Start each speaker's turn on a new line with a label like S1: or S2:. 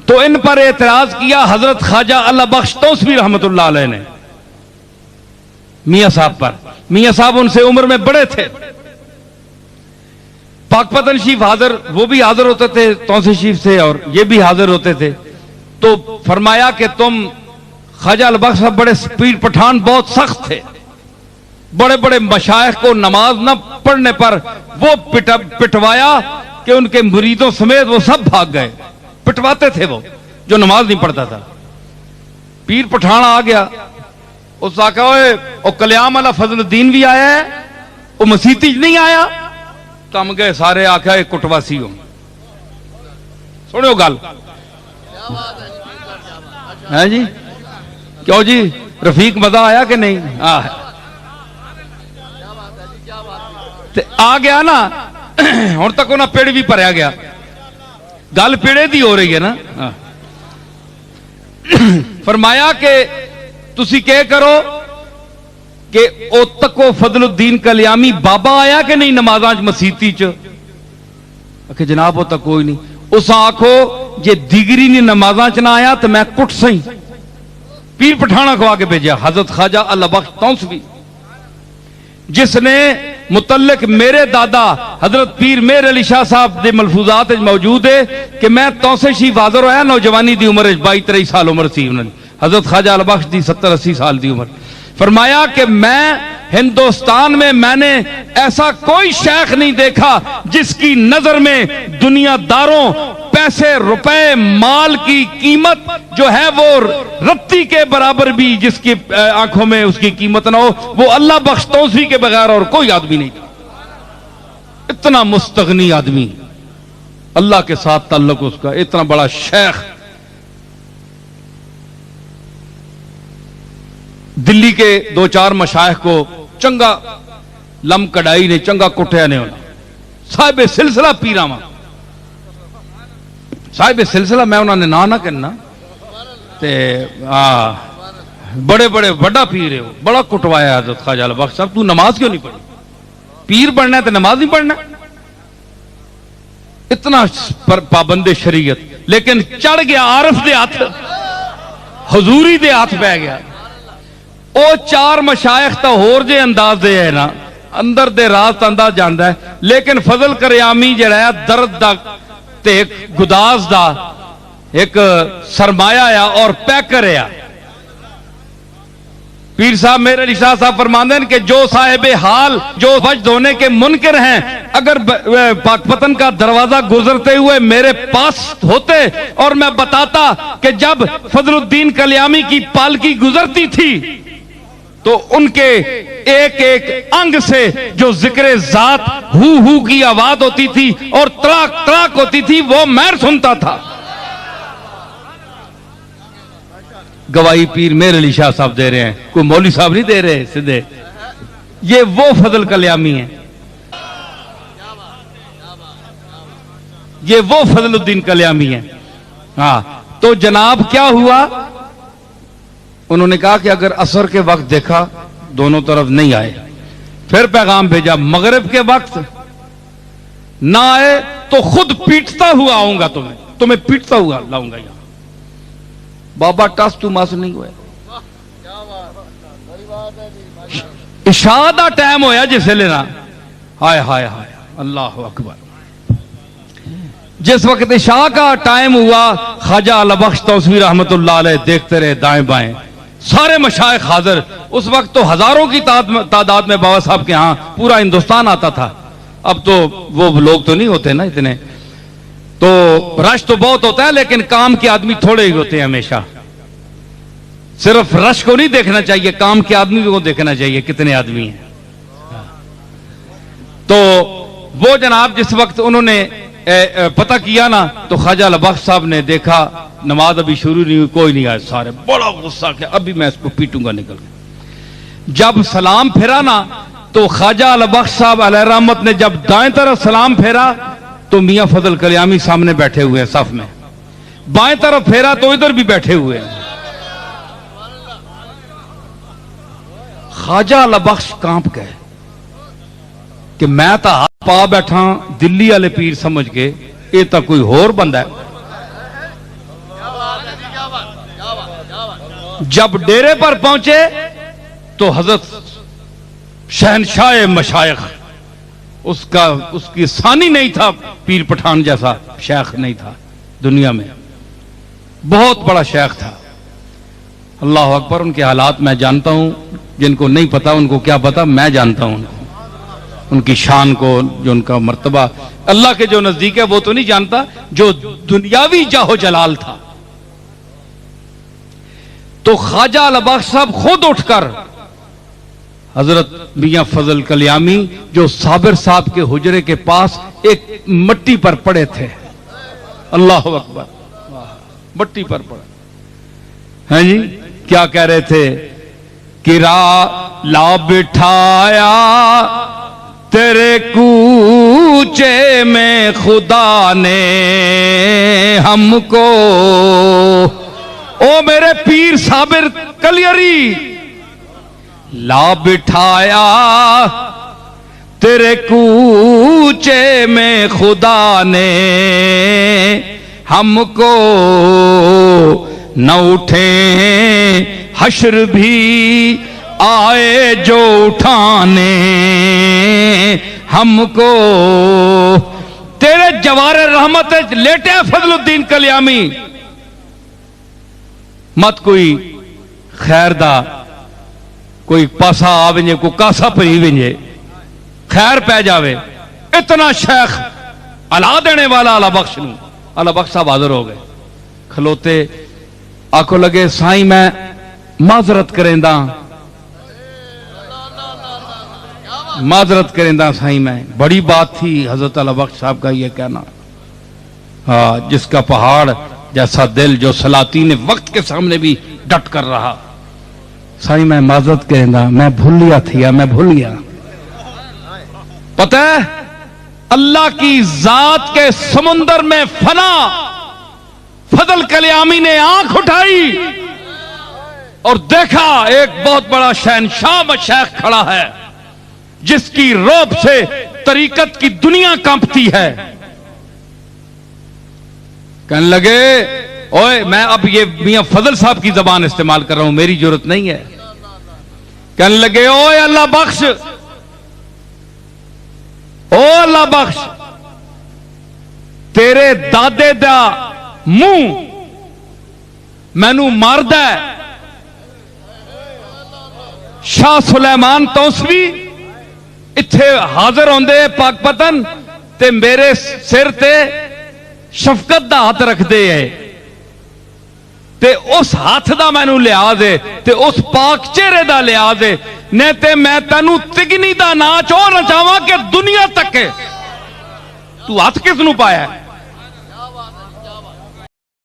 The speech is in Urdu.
S1: تو ان پر اعتراض کیا حضرت خواجہ اللہ بخش توسوی رحمت اللہ علیہ نے میاں صاحب پر. میاں صاحب ان سے عمر میں بڑے تھے. پاک پتن شریف حاضر، وہ بھی حاضر ہوتے تھے توسیع شریف سے، اور یہ بھی حاضر ہوتے تھے. تو فرمایا کہ تم خواجہ البخش صاحب بڑے پیر پٹھان بہت سخت تھے، بڑے بڑے مشائخ کو نماز نہ پڑھنے پر وہ پٹوایا کہ ان کے مریدوں سمیت وہ سب بھاگ گئے. پٹواتے تھے وہ جو نماز نہیں پڑھتا تھا. پیر پٹھان آ گیا، اس آقا او کلیام والا فضل الدین بھی آیا ہے، وہ مسیتی نہیں آیا. کم گئے سارے، آخیا ایک کٹواسی ہو. سنو گل ہے جی، کیوں جی رفیق مزہ آیا کہ نہیں؟ آ گیا نا. ہوں تک انہیں پیڑ بھی بھریا گیا. گل پیڑے دی ہو رہی ہے نا. فرمایا کہ تسی کہ کرو کہ او تکو فضل الدین کلیامی بابا آیا کہ نہیں نمازاں مسیتی چ؟ کہ جناب وہ تک کوئی نہیں. اس آخو جے دیگری نے نمازاں چ نہ آیا تو میں کٹ سہی. پیر پٹھانا کھوا کے بھیجا حضرت خواجہ اللہ بخش توسوی، جس نے متعلق میرے دادا حضرت پیر مہر علی شاہ صاحب دے ملفوظات موجود ہے کہ میں توسیع شریف حاضر ہویا نوجوانی دی عمر 22-23 سال عمر سی. حضرت خواجہ البخش دی 70-80 سال دی عمر. فرمایا کہ میں ہندوستان میں نے ایسا کوئی شیخ نہیں دیکھا جس کی نظر میں دنیا داروں پیسے روپے مال کی قیمت جو ہے وہ رتی کے برابر بھی جس کی آنکھوں میں اس کی قیمت نہ ہو. وہ اللہ بخش توسوی کے بغیر اور کوئی آدمی نہیں تھا. اتنا مستغنی آدمی، اللہ کے ساتھ تعلق اس کا، اتنا بڑا شیخ. دلی کے 2-4 مشائخ کو چنگا لم کڑائی نے چنگا کٹیا نے ہونا. صاحب سلسلہ پیراواں صاحب سلسلہ میں انہوں نے نہ کرنا تے بڑے بڑے بڑا پیر ہے، بڑا کٹوایا حضرت خواجہ البخش صاحب. تو نماز کیوں نہیں پڑھی؟ پیر بننا ہے تو نماز نہیں پڑھنا. اتنا پابند شریعت، لیکن چڑھ گیا عارف دے ہاتھ، حضوری دے ہاتھ پہ گیا. او 4 مشائخ تا ہور جے انداز دے ہے نا، اندر دے راز انداز جاندا ہے. لیکن فضل کریامی جڑا ہے درد دا تے ایک گداز دا ایک سرمایہ ہے اور پیکر ہے. پیر صاحب میرے علی شاہ صاحب فرماندے ہیں کہ جو صاحب حال جو وجد ہونے کے منکر ہیں اگر پاک پتن کا دروازہ گزرتے ہوئے میرے پاس ہوتے اور میں بتاتا کہ جب فضل الدین کلیامی کی پالکی گزرتی تھی تو ان کے ایک ایک انگ سے جو ذکر ذات ہو کی آواز ہوتی تھی اور تراک تراک ہوتی تھی وہ میں سنتا تھا. گواہی پیر مہر علی شاہ صاحب دے رہے ہیں، کوئی مولوی صاحب نہیں دے رہے سدھے. یہ وہ فضل کلیامی ہیں، یہ وہ فضل الدین کلیامی ہیں. ہاں تو جناب کیا ہوا؟ انہوں نے کہا کہ اگر عصر کے وقت دیکھا دونوں طرف نہیں آئے، پھر پیغام بھیجا مغرب کے وقت نہ آئے تو خود پیٹتا ہوا آؤں گا، تمہیں پیٹتا ہوا لاؤں گا. یہاں بابا ٹس تو مس نہیں ہوئے. عشاء دا ٹائم ہویا جس لینا، ہائے ہائے ہائے اللہ اکبر. جس وقت عشاء کا ٹائم ہوا خواجہ البخش توسوی رحمت اللہ علیہ دیکھتے رہے دائیں بائیں، سارے مشائخ حاضر. اس وقت تو ہزاروں کی تعداد میں بابا صاحب کے ہاں پورا ہندوستان آتا تھا. اب تو وہ لوگ تو نہیں ہوتے نا اتنے، تو رش تو بہت ہوتا ہے لیکن کام کے آدمی تھوڑے ہی ہوتے ہیں. ہمیشہ صرف رش کو نہیں دیکھنا چاہیے، کام کے آدمی کو دیکھنا چاہیے کتنے آدمی ہیں. تو وہ جناب جس وقت انہوں نے پتہ کیا نا تو خواجہ البخش صاحب نے دیکھا نماز ابھی شروع نہیں ہوئی، کوئی نہیں آیا. سارے بڑا غصہ کیا ابھی میں اس کو پیٹوں گا نکل کے. جب سلام پھیرا نا تو خواجہ البخش صاحب علیہ رحمت نے جب دائیں طرف سلام پھیرا تو میاں فضل کلیامی سامنے بیٹھے ہوئے ہیں صف میں، بائیں طرف پھیرا تو ادھر بھی بیٹھے ہوئے ہیں. خواجہ البخش کانپ گئے کہ میں تو ہاتھ پا بیٹھا دلی والے پیر سمجھ کے، یہ تو کوئی ہور بندہ ہے. جب ڈیرے پر پہنچے تو حضرت شہنشاہ مشائخ، اس کی ثانی نہیں تھا، پیر پٹھان جیسا شیخ نہیں تھا دنیا میں، بہت بڑا شیخ تھا. اللہ اکبر. ان کے حالات میں جانتا ہوں، جن کو نہیں پتا ان کو کیا پتا، میں جانتا ہوں ان کی شان کو، جو ان کا مرتبہ اللہ کے جو نزدیک ہے وہ تو نہیں جانتا، جو دنیاوی جاہو جلال تھا. تو خواجہ البخش صاحب خود اٹھ کر حضرت میاں فضل کلیامی جو صابر صاحب کے حجرے کے پاس ایک مٹی پر پڑے تھے، اللہ اکبر، مٹی پر پڑے، ہاں جی، کیا کہہ رہے تھے؟ کرا لا بٹھایا تیرے کوچے میں خدا نے ہم کو، او میرے پیر صابر کلیری، لا بٹھایا تیرے کوچے میں خدا نے ہم کو، نہ اٹھیں حشر بھی آئے جو اٹھانے ہم کو. تیرے جوار رحمت لیٹے فضل الدین کلیامی، مت کوئی خیر دا کوئی پاسا آ ونجے، کوئی کاسا پہی ونجے، خیر پہ جاوے. اتنا شیخ علا دینے والا علا بخش نو. علا بخش صاحب حاضر ہو گئے، کھلوتے، آنکھوں لگے سائیں میں معذرت کریں دا، معذرت کریں دا سائیں میں. بڑی بات تھی حضرت علا بخش صاحب کا یہ کہنا، جس کا پہاڑ جیسا دل، جو سلاطین وقت کے سامنے بھی ڈٹ کر رہا. سائیں میں معذرت کریں دا، میں بھول لیا تھیا، میں بھول گیا. پتہ ہے اللہ کی ذات کے سمندر میں فنا فضل کلیامی نے آنکھ اٹھائی اور دیکھا ایک بہت بڑا شہنشاہ مشائخ کھڑا ہے، جس کی روب سے طریقت کی دنیا کانپتی ہے. کہنے لگے، اوئے میں اب یہ میاں فضل صاحب کی زبان استعمال کر رہا ہوں، میری ضرورت نہیں ہے. کہنے لگے، اوئے اللہ بخش، او اللہ بخش، تیرے دادے دا منہ مینو مارد ہے. شاہ سلیمان توسوی اتھے حاضر ہوندے پاک پتن تے میرے سر تے شفقت دا ہاتھ رکھ دے ہے، تے اس ہاتھ دا مینو لحاظ ہے، تے اس پاک چہرے دا لحاظ ہے، نے تے میں تینو تگنی دا ناچ اور نچاواں کہ دنیا تک ہے. تو ہاتھ کس نو پایا ہے؟